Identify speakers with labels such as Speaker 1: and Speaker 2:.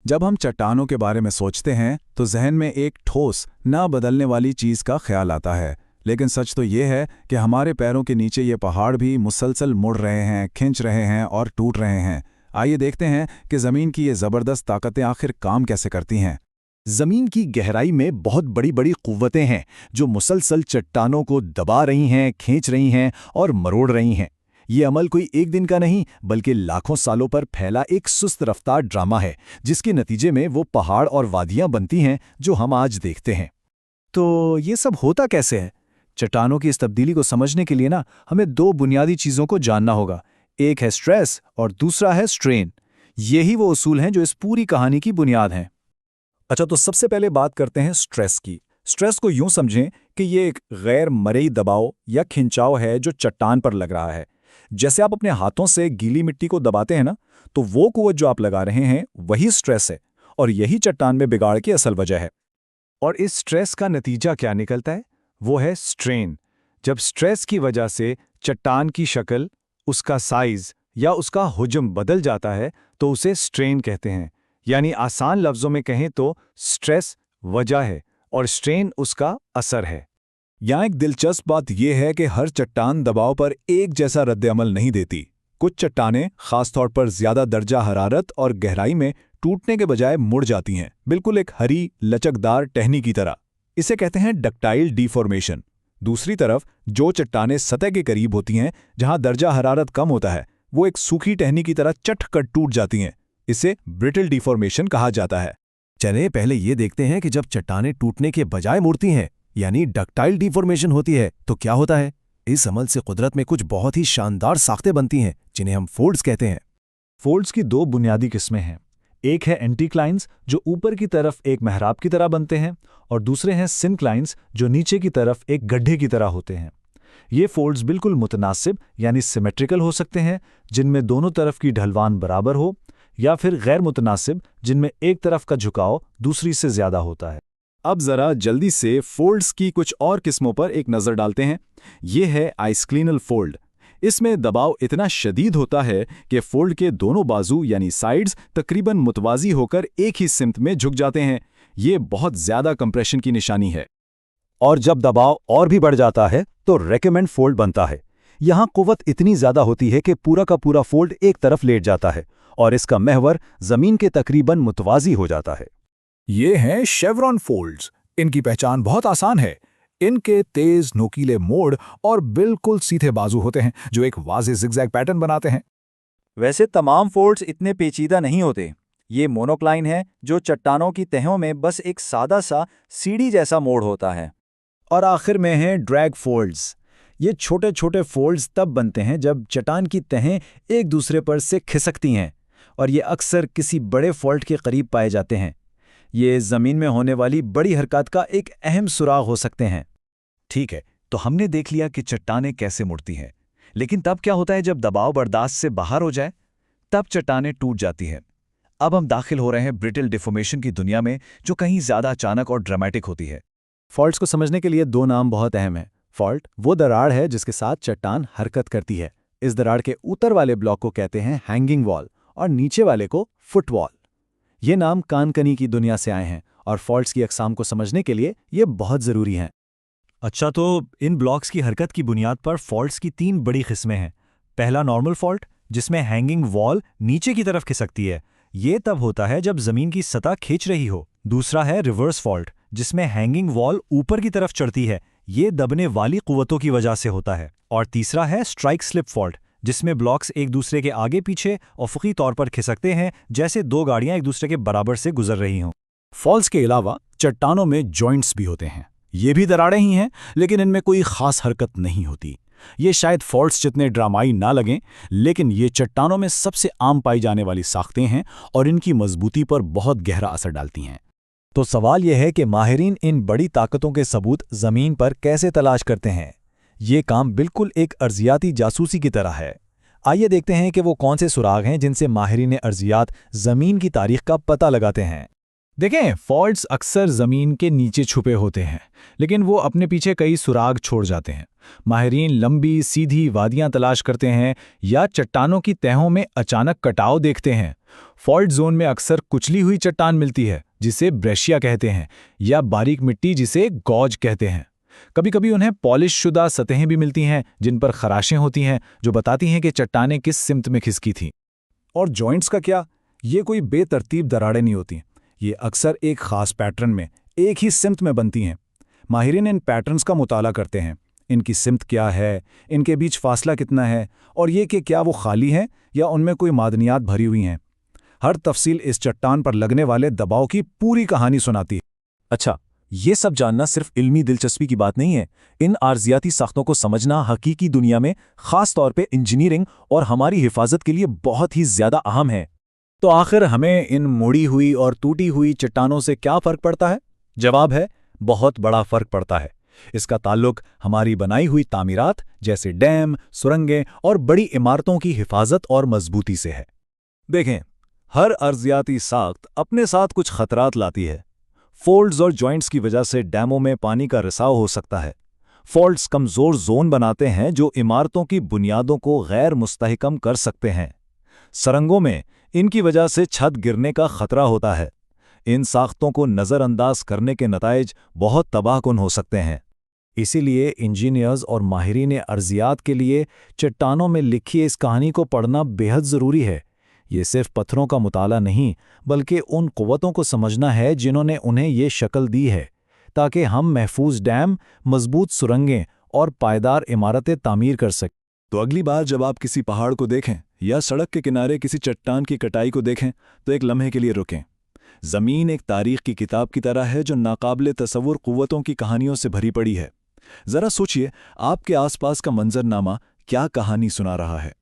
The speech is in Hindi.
Speaker 1: जब हम चट्टानों के बारे में सोचते हैं तो जहन में एक ठोस, ना बदलने वाली चीज़ का ख्याल आता है। लेकिन सच तो ये है कि हमारे पैरों के नीचे ये पहाड़ भी मुसलसल मुड़ रहे हैं, खिंच रहे हैं और टूट रहे हैं। आइए देखते हैं कि ज़मीन की ये ज़बरदस्त ताकतें आखिर काम कैसे करती हैं।
Speaker 2: जमीन की गहराई में बहुत बड़ी बड़ी कुव्वतें हैं जो मुसलसल चट्टानों को दबा रही हैं, खींच रही हैं और मरोड़ रही हैं। ये अमल कोई एक दिन का नहीं बल्कि लाखों सालों पर फैला एक सुस्त रफ्तार ड्रामा है, जिसके नतीजे में वो पहाड़ और वादियां बनती हैं जो हम आज देखते हैं। तो ये सब होता कैसे है? चट्टानों की इस तब्दीली को समझने के लिए हमें दो बुनियादी चीज़ों को जानना होगा। एक है स्ट्रेस और दूसरा है स्ट्रेन। यही वो उसूल हैं जो इस पूरी कहानी की बुनियाद हैं। अच्छा, तो सबसे पहले बात करते हैं स्ट्रेस की। स्ट्रेस को यूं समझें कि ये एक गैर मरई दबाव या खिंचाव है जो चट्टान पर लग रहा है। जैसे आप अपने हाथों से गीली मिट्टी को दबाते हैं तो वो कुव्वत जो आप लगा रहे हैं वही स्ट्रेस है, और यही चट्टान में बिगाड़ की असल वजह है। और इस स्ट्रेस का नतीजा क्या निकलता है? वो है स्ट्रेन। जब स्ट्रेस की वजह से चट्टान की शक्ल, उसका साइज या उसका हुज्म बदल जाता है तो उसे स्ट्रेन कहते हैं। यानी आसान लफ्जों में कहें तो स्ट्रेस वजह है और स्ट्रेन उसका असर है।
Speaker 1: यहाँ एक दिलचस्प बात यह है कि हर चट्टान दबाव पर एक जैसा रद्द-ए-अमल नहीं देती। कुछ चट्टानें खासतौर पर ज्यादा दर्जा हरारत और गहराई में टूटने के बजाय मुड़ जाती हैं, बिल्कुल एक हरी लचकदार टहनी की तरह। इसे कहते हैं डक्टाइल डिफॉर्मेशन। दूसरी तरफ जो चट्टानें सतह के करीब होती हैं, जहां दर्जा हरारत कम होता है, वो एक सूखी टहनी की तरह चट कर टूट जाती हैं। इसे ब्रिटल डिफॉर्मेशन कहा जाता है।
Speaker 2: चलिए पहले ये देखते हैं कि जब चट्टानें टूटने के बजाय मुड़ती हैं, यानी डक्टाइल डिफॉर्मेशन होती है, तो क्या होता है। इस अमल से कुदरत में कुछ बहुत ही शानदार साख्तें बनती हैं जिन्हें हम फोल्ड्स कहते हैं।
Speaker 3: फोल्ड्स की दो बुनियादी किस्में हैं। एक है एंटीक्लाइंस जो ऊपर की तरफ एक मेहराब की तरह बनते हैं, और दूसरे हैं सिनक्लाइंस जो नीचे की तरफ एक गड्ढे की तरह होते हैं। ये फोल्ड्स बिल्कुल मुतनासिब यानी सिमेट्रिकल हो सकते हैं, जिनमें दोनों तरफ की ढलवान बराबर हो, या फिर गैर मुतनासिब जिनमें एक तरफ का झुकाव दूसरी से ज्यादा होता है।
Speaker 1: अब जरा जल्दी से फोल्ड्स की कुछ और किस्मों पर एक नज़र डालते हैं। ये है आइसक्लिनल फोल्ड। इसमें दबाव इतना शदीद होता है कि फोल्ड के दोनों बाजू यानी साइड्स तकरीबन मुतवाजी होकर एक ही सिमत में झुक जाते हैं। ये बहुत ज्यादा कंप्रेशन की निशानी है।
Speaker 2: और जब दबाव और भी बढ़ जाता है तो रेकमेंड फोल्ड बनता है। यहाँ कुव्वत इतनी ज्यादा होती है कि पूरा का पूरा फोल्ड एक तरफ लेट जाता है और इसका महवर जमीन के तकरीबन मुतवाजी हो जाता है।
Speaker 1: ये हैं शेवरॉन फोल्ड्स। इनकी पहचान बहुत आसान है। इनके तेज नोकीले मोड़ और बिल्कुल सीधे बाजू होते हैं जो एक वाज़ेह ज़िगज़ैग पैटर्न बनाते हैं।
Speaker 4: वैसे तमाम फोल्ड्स इतने पेचीदा नहीं होते। ये मोनोक्लाइन है जो चट्टानों की तहों में बस एक सादा सा सीढ़ी जैसा मोड़ होता है।
Speaker 2: और आखिर में हैं ड्रैग फोल्ड्स। ये छोटे छोटे फोल्ड्स तब बनते हैं जब चट्टान की तहें एक दूसरे पर से खिसकती हैं, और ये अक्सर किसी बड़े फॉल्ट के करीब पाए जाते हैं। ये ज़मीन में होने वाली बड़ी हरकत का एक अहम सुराग हो सकते हैं।
Speaker 3: ठीक है, तो हमने देख लिया कि चट्टानें कैसे मुड़ती हैं, लेकिन तब क्या होता है जब दबाव बर्दाश्त से बाहर हो जाए? तब चट्टानें टूट जाती हैं। अब हम दाखिल हो रहे हैं ब्रिटल डिफॉर्मेशन की दुनिया में, जो कहीं ज्यादा अचानक और ड्रामेटिक होती है।
Speaker 2: फॉल्ट्स को समझने के लिए दो नाम बहुत अहम हैं। फॉल्ट वो दरार है जिसके साथ चट्टान हरकत करती है। इस दरार के ऊपर वाले ब्लॉक को कहते हैं हैंगिंग वॉल और नीचे वाले को फुटवॉल। ये नाम कानकनी की दुनिया से आए हैं और फॉल्ट्स की अक़साम को समझने के लिए ये बहुत ज़रूरी हैं।
Speaker 3: अच्छा, तो इन ब्लॉक्स की हरकत की बुनियाद पर फॉल्ट्स की तीन बड़ी किस्में हैं। पहला नॉर्मल फॉल्ट, जिसमें हैंगिंग वॉल नीचे की तरफ खिसकती है। ये तब होता है जब जमीन की सतह खींच रही हो। दूसरा है रिवर्स फॉल्ट, जिसमें हैंगिंग वॉल ऊपर की तरफ चढ़ती है। ये दबने वाली कुव्वतों की वजह से होता है। और तीसरा है स्ट्राइक स्लिप फॉल्ट, जिसमें ब्लॉक्स एक दूसरे के आगे पीछे अफकी तौर पर खिसकते हैं, जैसे दो गाड़ियां एक दूसरे के बराबर से गुजर रही हों।
Speaker 1: फॉल्स के अलावा चट्टानों में जॉइंट्स भी होते हैं। ये भी दरारें ही हैं, लेकिन इनमें कोई खास हरकत नहीं होती। ये शायद फॉल्ट्स जितने ड्रामाई ना लगें, लेकिन ये चट्टानों में सबसे आम पाई जाने वाली साख्तें हैं और इनकी मजबूती पर बहुत गहरा असर डालती हैं।
Speaker 2: तो सवाल यह है कि माहिरीन इन बड़ी ताकतों के सबूत ज़मीन पर कैसे तलाश करते हैं। ये काम बिल्कुल एक अर्जियाती जासूसी की तरह है। आइए देखते हैं कि वो कौन से सुराग हैं जिनसे माहिरीन अर्जियात ज़मीन की तारीख का पता लगाते हैं। देखें, फॉल्ट्स अक्सर ज़मीन के नीचे छुपे होते हैं, लेकिन वो अपने पीछे कई सुराग छोड़ जाते हैं। माहिरीन लंबी सीधी वादियां तलाश करते हैं या चट्टानों की तहों में अचानक कटाव देखते हैं। फॉल्ट जोन में अक्सर कुचली हुई चट्टान मिलती है, जिसे ब्रेशिया कहते हैं, या बारीक मिट्टी, जिसे गॉज कहते हैं। कभी कभी उन्हें पॉलिश शुदा सतहें भी मिलती हैं, जिन पर खराशें होती हैं, जो बताती हैं कि चट्टानें किस सिमत में खिसकी थीं।
Speaker 1: और जॉइंट्स का क्या? ये कोई बेतरतीब दरारें नहीं होती। ये अक्सर एक खास पैटर्न में, एक ही सिमत में बनती हैं। माहिरीन इन पैटर्न्स का मुताला करते हैं। इनकी सिमत क्या है, इनके बीच फासला कितना है, और ये कि क्या वो खाली हैं या उनमें कोई मादनियात भरी हुई हैं। हर तफसील इस चट्टान पर लगने वाले दबाव की पूरी कहानी सुनाती है।
Speaker 4: अच्छा, ये सब जानना सिर्फ इल्मी दिलचस्पी की बात नहीं है। इन आर्जियाती साख्तों को समझना हकीकी दुनिया में, खास तौर पे इंजीनियरिंग और हमारी हिफाजत के लिए बहुत ही ज़्यादा अहम है।
Speaker 1: तो आखिर हमें इन मुड़ी हुई और टूटी हुई चट्टानों से क्या फ़र्क पड़ता है? जवाब है, बहुत बड़ा फ़र्क पड़ता है। इसका ताल्लुक हमारी बनाई हुई तामीरात जैसे डैम, सुरंगें और बड़ी इमारतों की हिफाजत और मजबूती से है। देखें, हर अर्जियाती साख्त अपने साथ कुछ खतरात लाती है। फोल्ड्स और जॉइंट्स की वजह से डैमों में पानी का रिसाव हो सकता है। फॉल्ट्स कमज़ोर जोन बनाते हैं जो इमारतों की बुनियादों को गैर मुस्तहकम कर सकते हैं। सुरंगों में इनकी वजह से छत गिरने का खतरा होता है। इन साख्तों को नज़रअंदाज करने के नताइज बहुत तबाहकुन हो सकते हैं।
Speaker 2: इसीलिए इंजीनियर्स और माहिरीन अर्जियात के लिए चट्टानों में लिखी इस कहानी को पढ़ना बेहद ज़रूरी है। ये सिर्फ पत्थरों का मुताला नहीं, बल्कि उन क़ुव्वतों को समझना है जिन्होंने उन्हें ये शक्ल दी है, ताकि हम महफूज डैम, मजबूत सुरंगें और पायदार इमारतें तामीर कर सकें।
Speaker 1: तो अगली बार जब आप किसी पहाड़ को देखें या सड़क के किनारे किसी चट्टान की कटाई को देखें, तो एक लम्हे के लिए रुकें। ज़मीन एक तारीख की किताब की तरह है जो नाकाबिले तसव्वुर क़ुव्वतों की कहानियों से भरी पड़ी है। ज़रा सोचिए, आपके आसपास का मंजरनामा क्या कहानी सुना रहा है।